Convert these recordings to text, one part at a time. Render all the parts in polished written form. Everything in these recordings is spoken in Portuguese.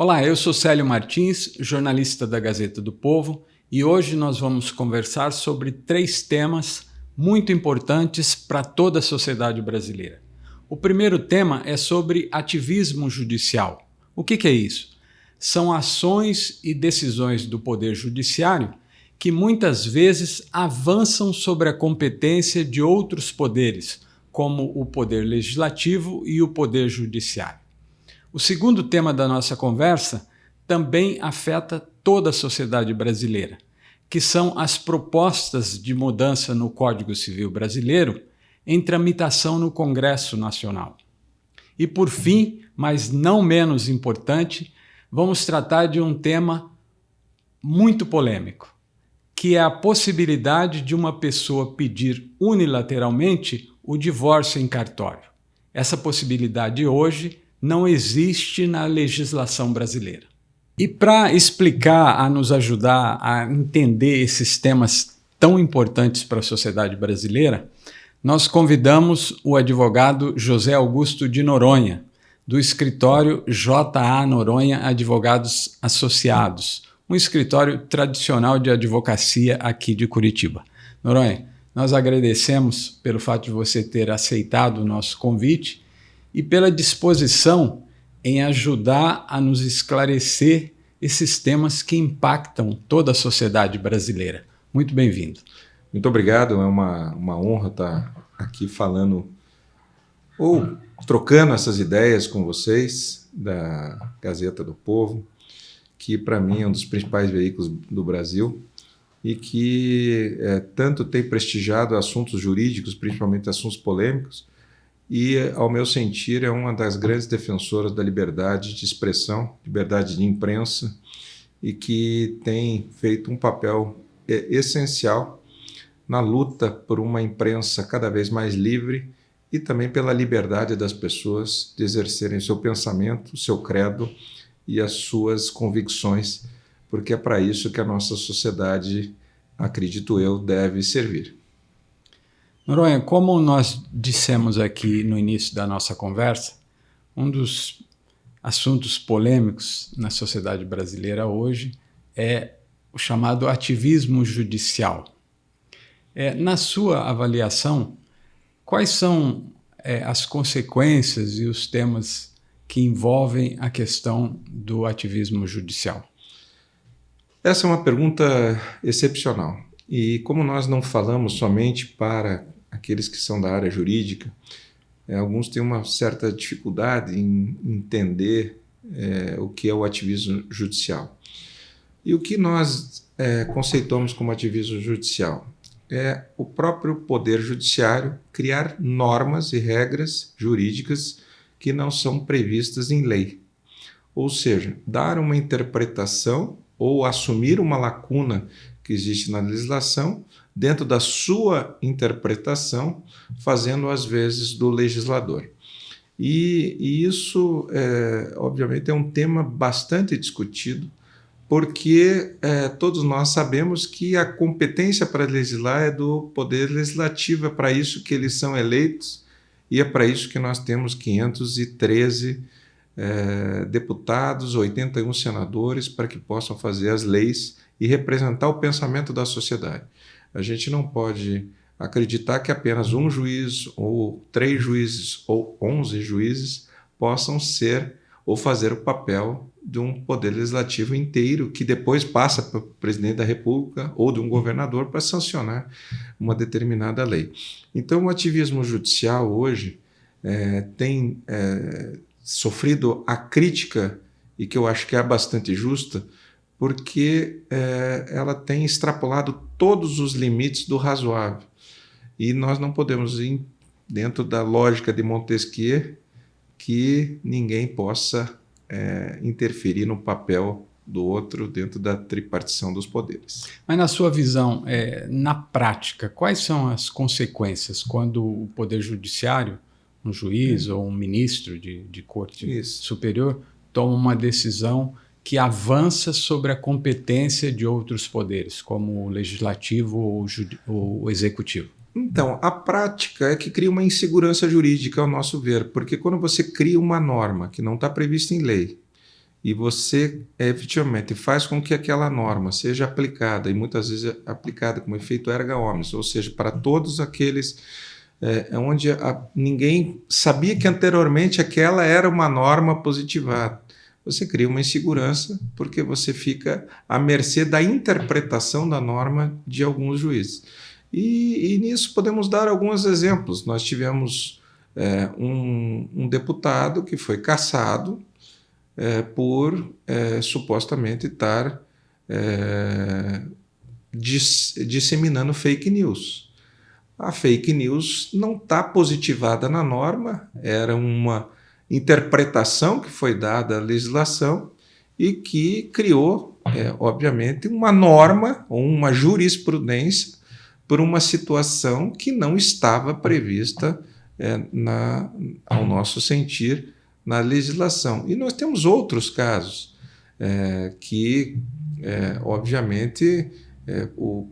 Olá, eu sou Célio Martins, jornalista da Gazeta do Povo, e hoje nós vamos conversar sobre 3 temas muito importantes para toda a sociedade brasileira. O primeiro tema é sobre ativismo judicial. O que é isso? São ações e decisões do Poder Judiciário que muitas vezes avançam sobre a competência de outros poderes, como o Poder Legislativo e o Poder Judiciário. O segundo tema da nossa conversa também afeta toda a sociedade brasileira, que são as propostas de mudança no Código Civil brasileiro em tramitação no Congresso Nacional. E por fim, mas não menos importante, vamos tratar de um tema muito polêmico, que é a possibilidade de uma pessoa pedir unilateralmente o divórcio em cartório. Essa possibilidade hoje não existe na legislação brasileira. E para explicar, nos ajudar a entender esses temas tão importantes para a sociedade brasileira, nós convidamos o advogado José Augusto de Noronha, do escritório J.A. Noronha Advogados Associados, um escritório tradicional de advocacia aqui de Curitiba. Noronha, nós agradecemos pelo fato de você ter aceitado o nosso convite e pela disposição em ajudar a nos esclarecer esses temas que impactam toda a sociedade brasileira. Muito bem-vindo. Muito obrigado, é uma honra estar aqui falando ou trocando essas ideias com vocês da Gazeta do Povo, que para mim é um dos principais veículos do Brasil e que tanto tem prestigiado assuntos jurídicos, principalmente assuntos polêmicos, e, ao meu sentir, é uma das grandes defensoras da liberdade de expressão, liberdade de imprensa, e que tem feito um papel essencial na luta por uma imprensa cada vez mais livre e também pela liberdade das pessoas de exercerem o seu pensamento, o seu credo e as suas convicções, porque é para isso que a nossa sociedade, acredito eu, deve servir. Noronha, como nós dissemos aqui no início da nossa conversa, um dos assuntos polêmicos na sociedade brasileira hoje é o chamado ativismo judicial. Na sua avaliação, quais são as consequências e os temas que envolvem a questão do ativismo judicial? Essa é uma pergunta excepcional. E como nós não falamos somente para aqueles que são da área jurídica, alguns têm uma certa dificuldade em entender o que é o ativismo judicial. E o que nós conceituamos como ativismo judicial? É o próprio Poder Judiciário criar normas e regras jurídicas que não são previstas em lei. Ou seja, dar uma interpretação ou assumir uma lacuna que existe na legislação dentro da sua interpretação, fazendo às vezes do legislador. E isso, obviamente, é um tema bastante discutido, porque todos nós sabemos que a competência para legislar é do Poder Legislativo, é para isso que eles são eleitos e é para isso que nós temos 513 deputados, 81 senadores, para que possam fazer as leis e representar o pensamento da sociedade. A gente não pode acreditar que apenas um juiz, ou 3 juízes, ou 11 juízes possam ser ou fazer o papel de um poder legislativo inteiro, que depois passa para o presidente da República ou de um governador para sancionar uma determinada lei. Então, o ativismo judicial hoje tem sofrido a crítica, e que eu acho que é bastante justa, porque ela tem extrapolado todos os limites do razoável. E nós não podemos ir dentro da lógica de Montesquieu que ninguém possa interferir no papel do outro dentro da tripartição dos poderes. Mas na sua visão, na prática, quais são as consequências quando o Poder Judiciário, um juiz ou um ministro de corte superior, toma uma decisão que avança sobre a competência de outros poderes, como o legislativo ou o executivo? Então, a prática é que cria uma insegurança jurídica, ao nosso ver, porque quando você cria uma norma que não está prevista em lei e você efetivamente faz com que aquela norma seja aplicada, e muitas vezes aplicada como efeito erga omnes, ou seja, para todos aqueles onde ninguém sabia que anteriormente aquela era uma norma positivada. Você cria uma insegurança porque você fica à mercê da interpretação da norma de alguns juízes. E nisso podemos dar alguns exemplos. Nós tivemos um deputado que foi cassado por supostamente estar disseminando fake news. A fake news não está positivada na norma, era uma interpretação que foi dada à legislação e que criou, obviamente, uma norma ou uma jurisprudência por uma situação que não estava prevista ao nosso sentir na legislação. E nós temos outros casos que, obviamente, o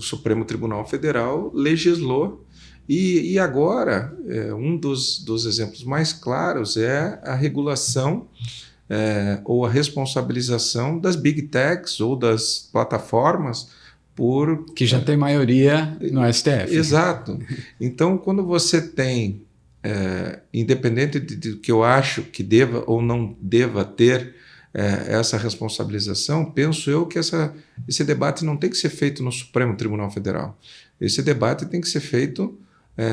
Supremo Tribunal Federal legislou e agora um dos exemplos mais claros é a regulação ou a responsabilização das big techs ou das plataformas que já tem maioria no STF. Exato. Então, quando você tem, independente do que eu acho que deva ou não deva ter essa responsabilização, penso eu que esse debate não tem que ser feito no Supremo Tribunal Federal. Esse debate tem que ser feito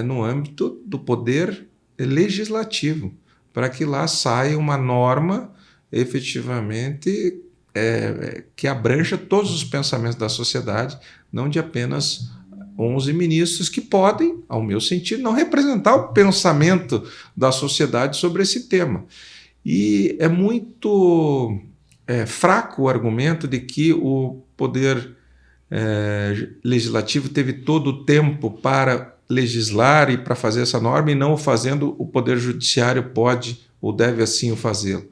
no âmbito do poder legislativo, para que lá saia uma norma efetivamente que abranja todos os pensamentos da sociedade, não de apenas 11 ministros que podem, ao meu sentir, não representar o pensamento da sociedade sobre esse tema. E é muito fraco o argumento de que o poder legislativo teve todo o tempo para legislar e para fazer essa norma, e não o fazendo, o poder judiciário pode ou deve assim o fazê-lo.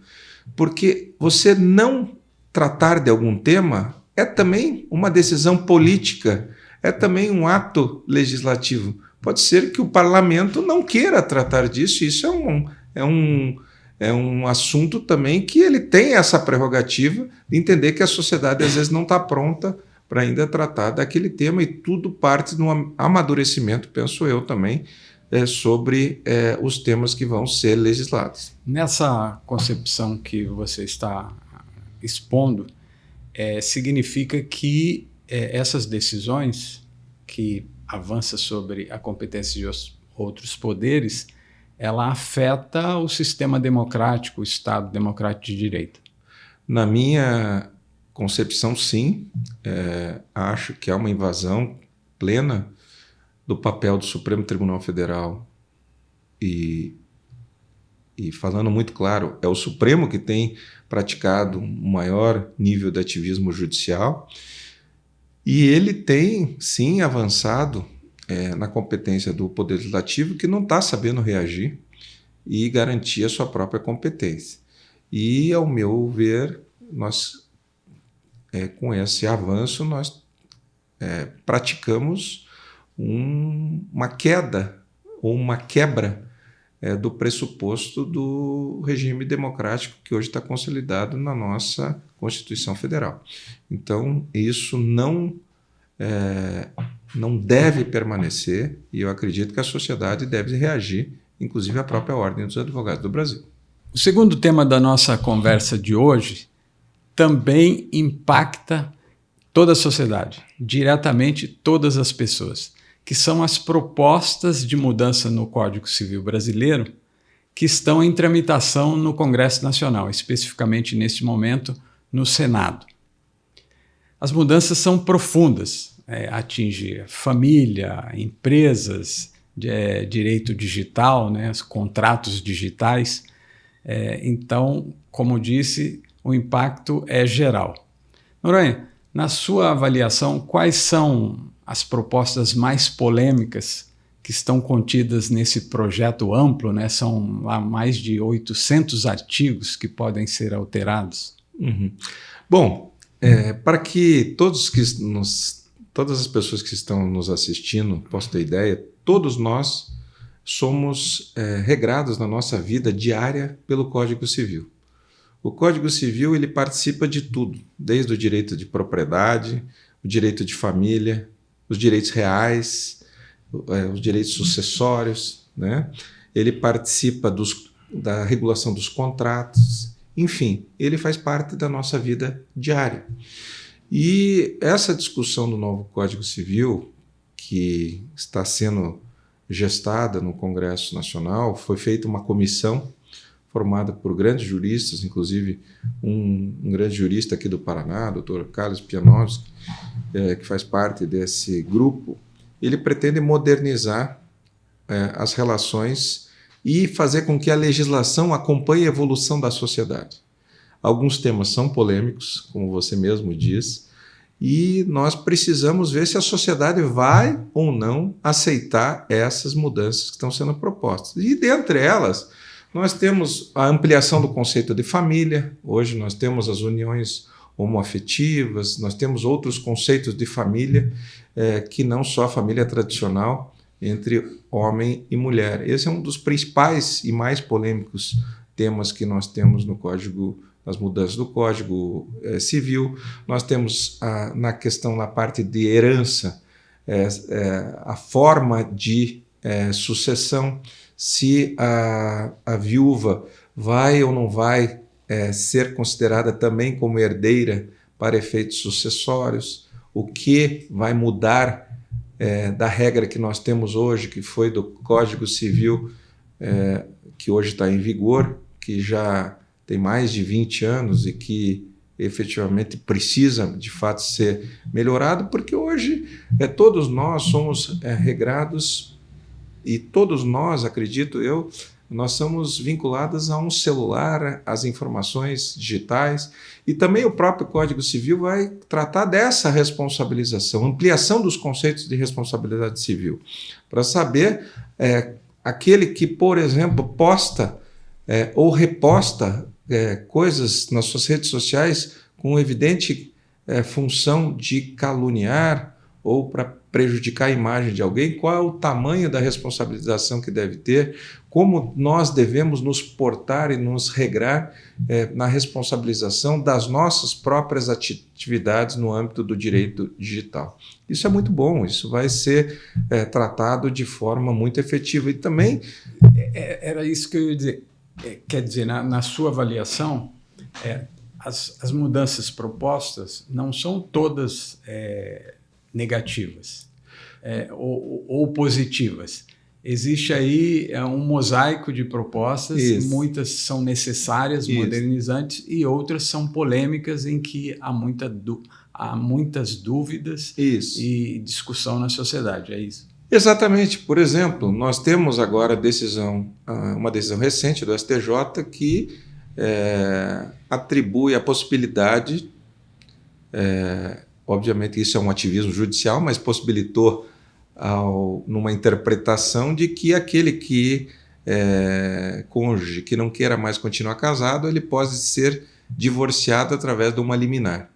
Porque você não tratar de algum tema é também uma decisão política, é também um ato legislativo. Pode ser que o parlamento não queira tratar disso, isso é um assunto também que ele tem essa prerrogativa de entender que a sociedade às vezes não está pronta para ainda tratar daquele tema, e tudo parte de um amadurecimento, penso eu também, sobre os temas que vão ser legislados. Nessa concepção que você está expondo, significa que essas decisões que avançam sobre a competência de outros poderes, ela afeta o sistema democrático, o Estado democrático de direito. Na minha concepção, sim. Acho que há uma invasão plena do papel do Supremo Tribunal Federal e falando muito claro, é o Supremo que tem praticado um maior nível de ativismo judicial, e ele tem, sim, avançado na competência do Poder Legislativo, que não está sabendo reagir e garantir a sua própria competência. E, ao meu ver, nós, com esse avanço, nós praticamos uma queda ou uma quebra do pressuposto do regime democrático que hoje está consolidado na nossa Constituição Federal. Então, isso não deve permanecer, e eu acredito que a sociedade deve reagir, inclusive a própria Ordem dos Advogados do Brasil. O segundo tema da nossa conversa de hoje também impacta toda a sociedade, diretamente todas as pessoas, que são as propostas de mudança no Código Civil brasileiro que estão em tramitação no Congresso Nacional, especificamente neste momento no Senado. As mudanças são profundas, atingem família, empresas, direito digital, os contratos digitais. Então, como disse, o impacto é geral. Noronha, na sua avaliação, quais são as propostas mais polêmicas que estão contidas nesse projeto amplo, São lá mais de 800 artigos que podem ser alterados. Uhum. Bom, para que todas as pessoas que estão nos assistindo possam ter ideia, todos nós somos regrados na nossa vida diária pelo Código Civil. O Código Civil ele participa de tudo, desde o direito de propriedade, o direito de família, os direitos reais, os direitos sucessórios, né? Ele participa da regulação dos contratos, enfim, ele faz parte da nossa vida diária. E essa discussão do novo Código Civil, que está sendo gestada no Congresso Nacional, foi feita uma comissão formada por grandes juristas, inclusive um grande jurista aqui do Paraná, Dr. Carlos Pianovski, que faz parte desse grupo. Ele pretende modernizar as relações e fazer com que a legislação acompanhe a evolução da sociedade. Alguns temas são polêmicos, como você mesmo diz, e nós precisamos ver se a sociedade vai ou não aceitar essas mudanças que estão sendo propostas. E dentre elas, nós temos a ampliação do conceito de família. Hoje nós temos as uniões homoafetivas, nós temos outros conceitos de família, que não só a família tradicional entre homem e mulher. Esse é um dos principais e mais polêmicos temas que nós temos no Código, nas mudanças do Código Civil. Nós temos na questão, na parte de herança, a forma de sucessão, se a viúva vai ou não vai ser considerada também como herdeira para efeitos sucessórios, o que vai mudar da regra que nós temos hoje, que foi do Código Civil, que hoje está em vigor, que já tem mais de 20 anos e que efetivamente precisa, de fato, ser melhorado, porque hoje todos nós somos regrados e todos nós, acredito eu, nós somos vinculados a um celular, às informações digitais, e também o próprio Código Civil vai tratar dessa responsabilização, ampliação dos conceitos de responsabilidade civil, para saber aquele que, por exemplo, posta ou reposta coisas nas suas redes sociais com evidente função de caluniar ou para prejudicar a imagem de alguém, qual é o tamanho da responsabilização que deve ter, como nós devemos nos portar e nos regrar na responsabilização das nossas próprias atividades no âmbito do direito digital. Isso é muito bom, isso vai ser tratado de forma muito efetiva. E também... Era isso que eu ia dizer. Quer dizer, na sua avaliação, as mudanças propostas não são todas negativas ou positivas. Existe aí um mosaico de propostas, Isso. Muitas são necessárias, Isso. modernizantes, e outras são polêmicas em que há muitas dúvidas Isso. e discussão na sociedade, é isso? Exatamente. Por exemplo, nós temos agora uma decisão recente do STJ que atribui a possibilidade, obviamente isso é um ativismo judicial, mas possibilitou numa interpretação de que aquele que cônjuge que não queira mais continuar casado, ele pode ser divorciado através de uma liminar.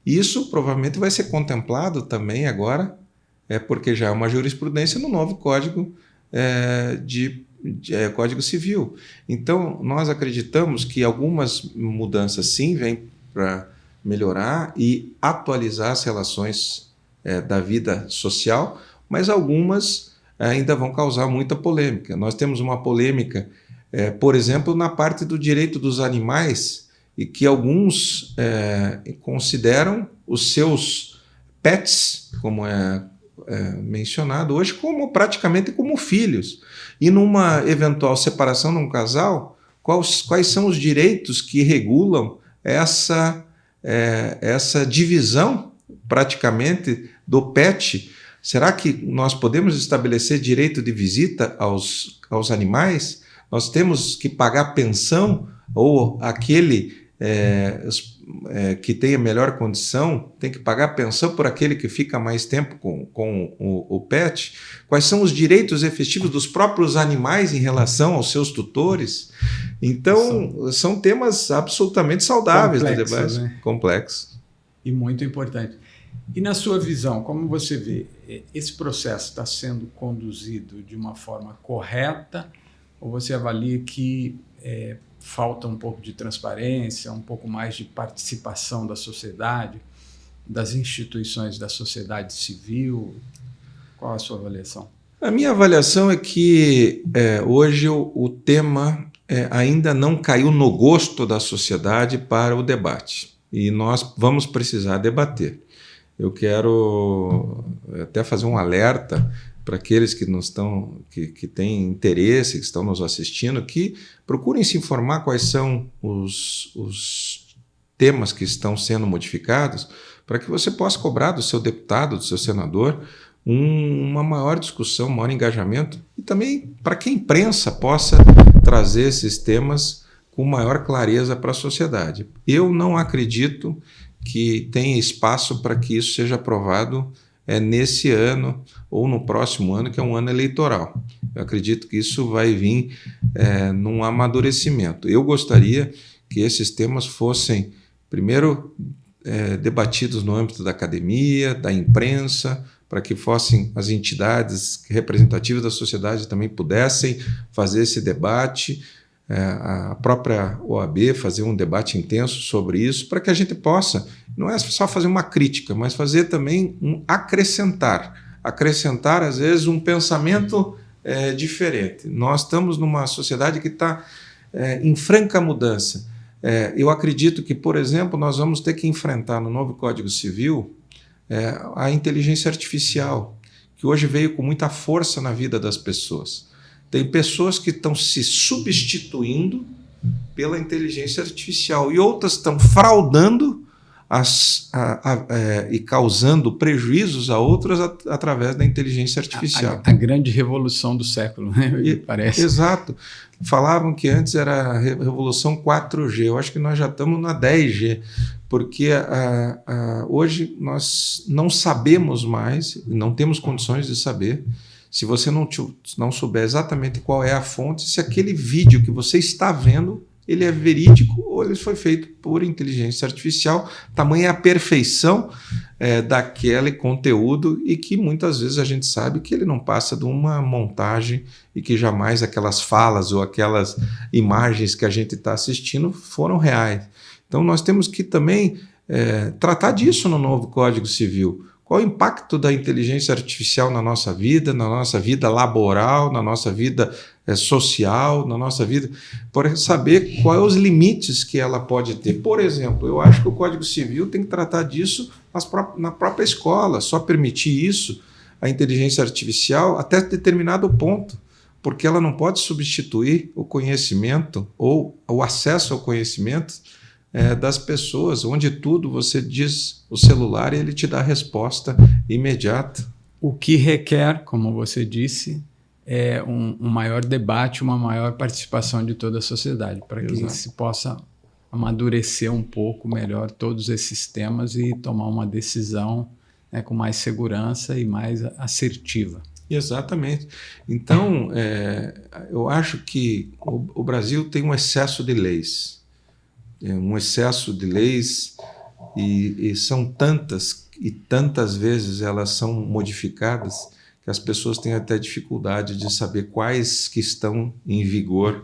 Isso provavelmente vai ser contemplado também agora, porque já é uma jurisprudência no novo Código Código Civil. Então, nós acreditamos que algumas mudanças sim vêm para melhorar e atualizar as relações da vida social, mas algumas ainda vão causar muita polêmica. Nós temos uma polêmica, por exemplo, na parte do direito dos animais, e que alguns consideram os seus pets, como mencionado hoje, praticamente como filhos. E numa eventual separação de um casal, quais são os direitos que regulam essa divisão praticamente do pet? Será que nós podemos estabelecer direito de visita aos animais? Nós temos que pagar pensão, ou aquele que tem a melhor condição tem que pagar pensão por aquele que fica mais tempo com o pet? Quais são os direitos efetivos dos próprios animais em relação aos seus tutores? Então, são temas absolutamente saudáveis do debate. Né? Complexos. E muito importante. E na sua visão, como você vê, esse processo está sendo conduzido de uma forma correta, ou você avalia que falta um pouco de transparência, um pouco mais de participação da sociedade, das instituições da sociedade civil? Qual a sua avaliação? A minha avaliação é que hoje o tema ainda não caiu no gosto da sociedade para o debate. E nós vamos precisar debater. Eu quero até fazer um alerta para aqueles que têm interesse, que estão nos assistindo, que procurem se informar quais são os temas que estão sendo modificados, para que você possa cobrar do seu deputado, do seu senador, uma maior discussão, um maior engajamento, e também para que a imprensa possa trazer esses temas com maior clareza para a sociedade. Eu não acredito que tenha espaço para que isso seja aprovado nesse ano ou no próximo ano, que é um ano eleitoral. Eu acredito que isso vai vir num amadurecimento. Eu gostaria que esses temas fossem, primeiro, debatidos no âmbito da academia, da imprensa, para que fossem as entidades representativas da sociedade também pudessem fazer esse debate, a própria OAB fazer um debate intenso sobre isso, para que a gente possa, não é só fazer uma crítica, mas fazer também um acrescentar, às vezes, um pensamento diferente. Nós estamos numa sociedade que está em franca mudança. Eu acredito que, por exemplo, nós vamos ter que enfrentar no novo Código Civil a inteligência artificial, que hoje veio com muita força na vida das pessoas. Tem pessoas que estão se substituindo pela inteligência artificial e outras estão fraudando e causando prejuízos a outras através da inteligência artificial. A grande revolução do século, né? Me parece. Exato. Falavam que antes era a revolução 4G, eu acho que nós já estamos na 10G, porque hoje nós não sabemos mais, não temos condições de saber, se você não souber exatamente qual é a fonte, se aquele vídeo que você está vendo, ele é verídico ou ele foi feito por inteligência artificial, tamanha a perfeição daquele conteúdo, e que muitas vezes a gente sabe que ele não passa de uma montagem e que jamais aquelas falas ou aquelas imagens que a gente está assistindo foram reais. Então nós temos que também tratar disso no novo Código Civil. Qual o impacto da inteligência artificial na nossa vida laboral, na nossa vida social, na nossa vida, para saber quais os limites que ela pode ter. Por exemplo, eu acho que o Código Civil tem que tratar disso na própria escola, só permitir isso, a inteligência artificial, até determinado ponto, porque ela não pode substituir o conhecimento ou o acesso ao conhecimento das pessoas, onde tudo você diz o celular e ele te dá a resposta imediata. O que requer, como você disse, um maior debate, uma maior participação de toda a sociedade, para que se possa amadurecer um pouco melhor todos esses temas e tomar uma decisão com mais segurança e mais assertiva. Exatamente. Então, eu acho que o Brasil tem um excesso de leis. E são tantas e tantas vezes elas são modificadas que as pessoas têm até dificuldade de saber quais que estão em vigor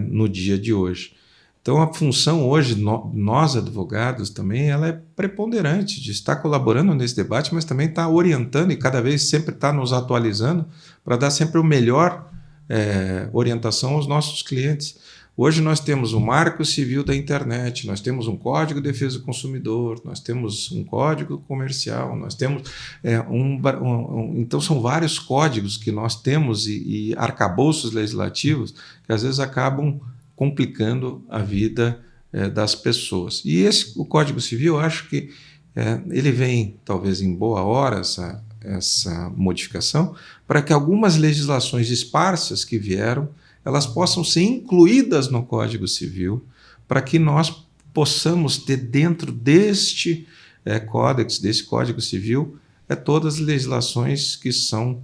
no dia de hoje. Então a função hoje, nós advogados também, ela é preponderante de estar colaborando nesse debate, mas também está orientando e cada vez sempre está nos atualizando para dar sempre o melhor orientação aos nossos clientes. Hoje nós temos o Marco Civil da Internet, nós temos um Código de Defesa do Consumidor, nós temos um Código Comercial, nós temos então são vários códigos que nós temos e arcabouços legislativos que às vezes acabam complicando a vida das pessoas. E o Código Civil, eu acho que ele vem talvez em boa hora, essa modificação, para que algumas legislações esparsas que vieram elas possam ser incluídas no Código Civil, para que nós possamos ter dentro deste Códex, desse Código Civil, todas as legislações que são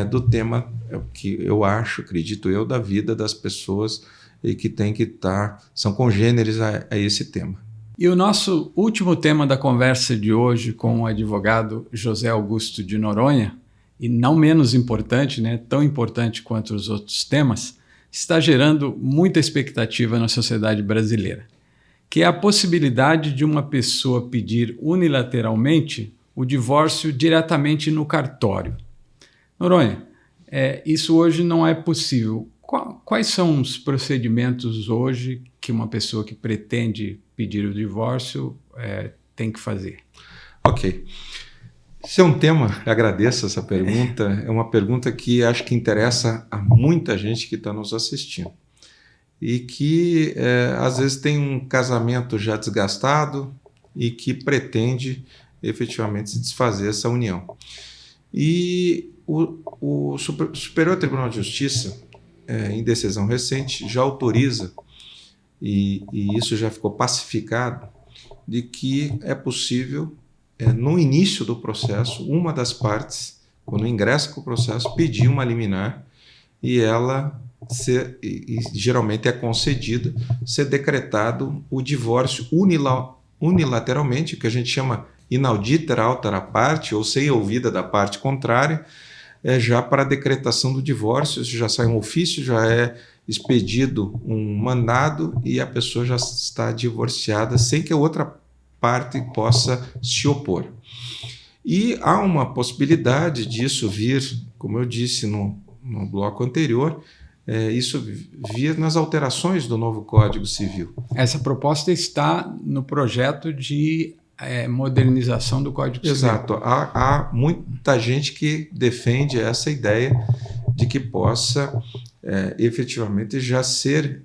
do tema que eu acredito eu, da vida das pessoas e que tem que são congêneres a esse tema. E o nosso último tema da conversa de hoje com o advogado José Augusto de Noronha, e não menos importante, tão importante quanto os outros temas, está gerando muita expectativa na sociedade brasileira, que é a possibilidade de uma pessoa pedir unilateralmente o divórcio diretamente no cartório. Noronha, isso hoje não é possível. Quais são os procedimentos hoje que uma pessoa que pretende pedir o divórcio tem que fazer? Ok. Esse é um tema, eu agradeço essa pergunta, é uma pergunta que acho que interessa a muita gente que está nos assistindo e que às vezes tem um casamento já desgastado e que pretende efetivamente se desfazer essa união. E o Superior Tribunal de Justiça, em decisão recente, já autoriza, e isso já ficou pacificado, de que é possível, no início do processo, uma das partes, quando ingressa com o processo, pedir uma liminar e ela geralmente é concedida, ser decretado o divórcio unilateralmente, que a gente chama inaudita altera parte, ou sem ouvida da parte contrária, já para a decretação do divórcio, já sai um ofício, já é expedido um mandado e a pessoa já está divorciada sem que a outra parte possa se opor. E há uma possibilidade disso vir, como eu disse no bloco anterior, isso vir nas alterações do novo Código Civil. Essa proposta está no projeto de modernização do Código Civil. Exato. Há muita gente que defende essa ideia de que possa efetivamente já ser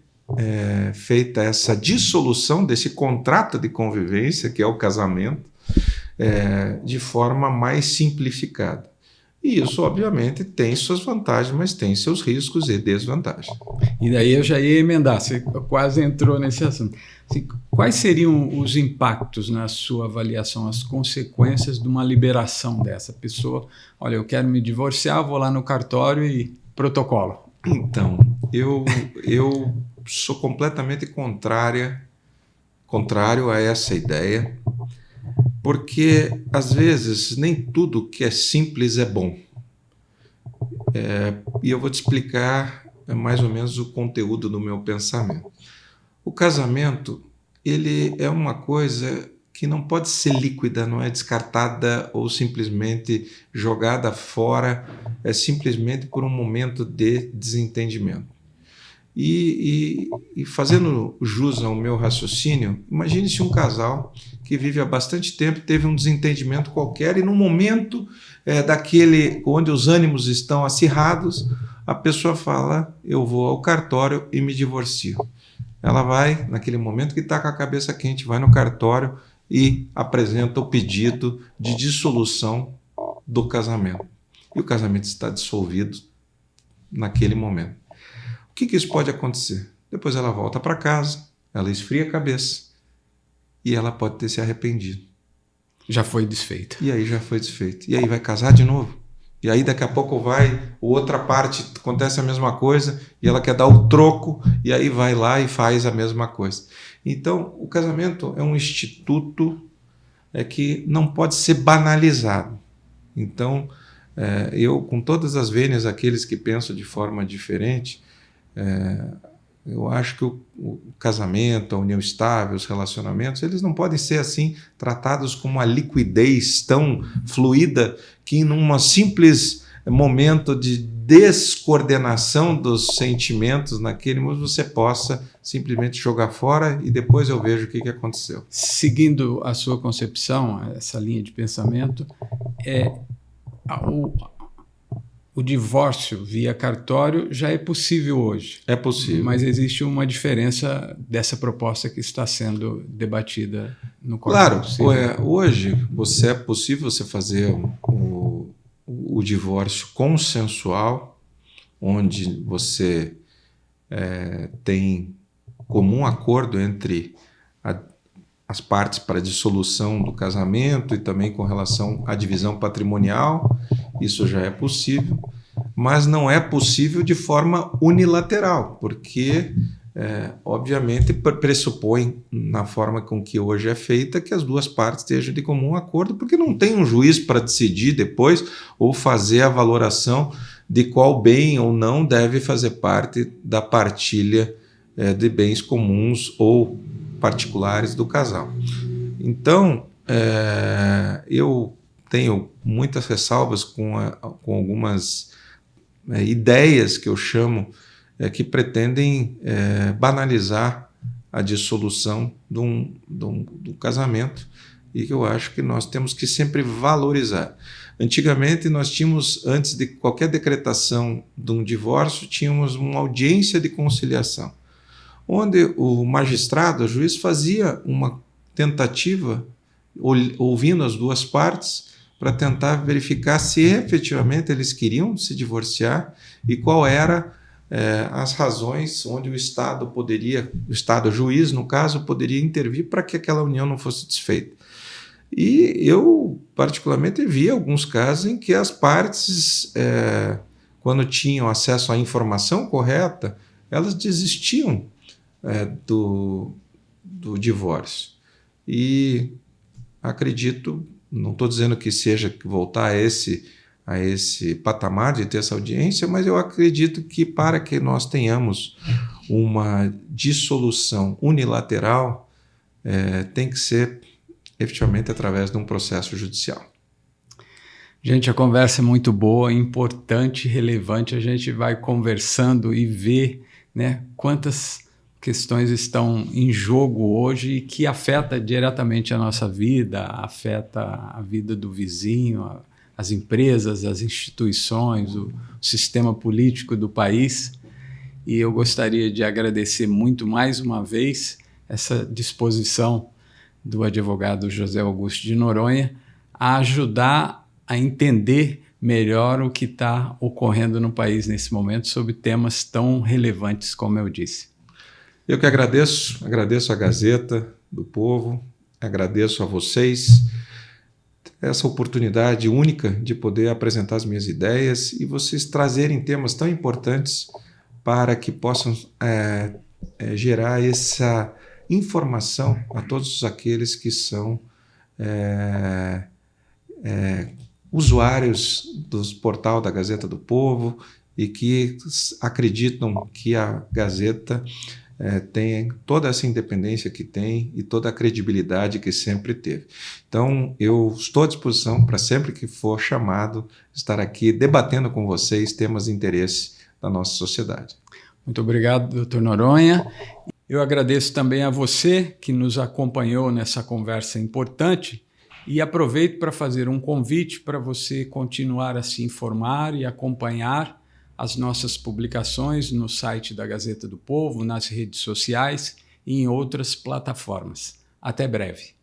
feita essa dissolução desse contrato de convivência, que é o casamento, de forma mais simplificada. E isso, obviamente, tem suas vantagens, mas tem seus riscos e desvantagens. E daí eu já ia emendar, você quase entrou nesse assunto. Assim, quais seriam os impactos na sua avaliação, as consequências de uma liberação dessa pessoa? Olha, eu quero me divorciar, vou lá no cartório e protocolo. Então, eu sou completamente contrário a essa ideia, porque, às vezes, nem tudo que é simples é bom. E eu vou te explicar mais ou menos o conteúdo do meu pensamento. O casamento, ele é uma coisa que não pode ser líquida, não é descartada ou simplesmente jogada fora, é simplesmente por um momento de desentendimento. E fazendo jus ao meu raciocínio, imagine-se um casal que vive há bastante tempo, teve um desentendimento qualquer e no momento daquele onde os ânimos estão acirrados, a pessoa fala, eu vou ao cartório e me divorcio. Ela vai, naquele momento que está com a cabeça quente, vai no cartório e apresenta o pedido de dissolução do casamento. E o casamento está dissolvido naquele momento. O que isso pode acontecer? Depois ela volta para casa, ela esfria a cabeça e ela pode ter se arrependido. Já foi desfeito. E aí já foi desfeito. E aí vai casar de novo. E aí daqui a pouco outra parte acontece a mesma coisa e ela quer dar o troco e aí vai lá e faz a mesma coisa. Então, o casamento é um instituto que não pode ser banalizado. Então, eu, com todas as vênias, aqueles que pensam de forma diferente, eu acho que o casamento, a união estável, os relacionamentos, eles não podem ser assim tratados com uma liquidez tão fluida que num simples momento de descoordenação dos sentimentos naquele momento você possa simplesmente jogar fora e depois eu vejo o que aconteceu. Seguindo a sua concepção, essa linha de pensamento, o divórcio via cartório já é possível hoje. É possível. Mas existe uma diferença dessa proposta que está sendo debatida no Código Civil. Claro, hoje é possível você fazer o divórcio consensual, onde você tem comum acordo entre as partes para a dissolução do casamento e também com relação à divisão patrimonial. Isso já é possível, mas não é possível de forma unilateral, porque, obviamente, pressupõe, na forma com que hoje é feita, que as duas partes estejam de comum acordo, porque não tem um juiz para decidir depois ou fazer a valoração de qual bem ou não deve fazer parte da partilha de bens comuns ou particulares do casal. Então, eu tenho muitas ressalvas com algumas ideias que eu chamo que pretendem banalizar a dissolução do casamento e que eu acho que nós temos que sempre valorizar. Antigamente, nós tínhamos, antes de qualquer decretação de um divórcio, tínhamos uma audiência de conciliação, onde o magistrado, o juiz, fazia uma tentativa, ouvindo as duas partes, para tentar verificar se efetivamente eles queriam se divorciar e qual era as razões onde o Estado o juiz, no caso, poderia intervir para que aquela união não fosse desfeita. E eu, particularmente, vi alguns casos em que as partes, quando tinham acesso à informação correta, elas desistiam do divórcio. E acredito, não estou dizendo que seja voltar a esse patamar de ter essa audiência, mas eu acredito que para que nós tenhamos uma dissolução unilateral, tem que ser efetivamente através de um processo judicial. Gente, a conversa é muito boa, importante, relevante. A gente vai conversando e vê, né, quantas questões estão em jogo hoje e que afeta diretamente a nossa vida, afeta a vida do vizinho, as empresas, as instituições, o sistema político do país. E eu gostaria de agradecer muito mais uma vez essa disposição do advogado José Augusto de Noronha a ajudar a entender melhor o que está ocorrendo no país nesse momento sobre temas tão relevantes como eu disse. Eu que agradeço a Gazeta do Povo, agradeço a vocês essa oportunidade única de poder apresentar as minhas ideias e vocês trazerem temas tão importantes para que possam gerar essa informação a todos aqueles que são usuários do portal da Gazeta do Povo e que acreditam que a Gazeta tem toda essa independência que tem e toda a credibilidade que sempre teve. Então, eu estou à disposição para sempre que for chamado estar aqui debatendo com vocês temas de interesse da nossa sociedade. Muito obrigado, doutor Noronha. Eu agradeço também a você que nos acompanhou nessa conversa importante e aproveito para fazer um convite para você continuar a se informar e acompanhar as nossas publicações no site da Gazeta do Povo, nas redes sociais e em outras plataformas. Até breve.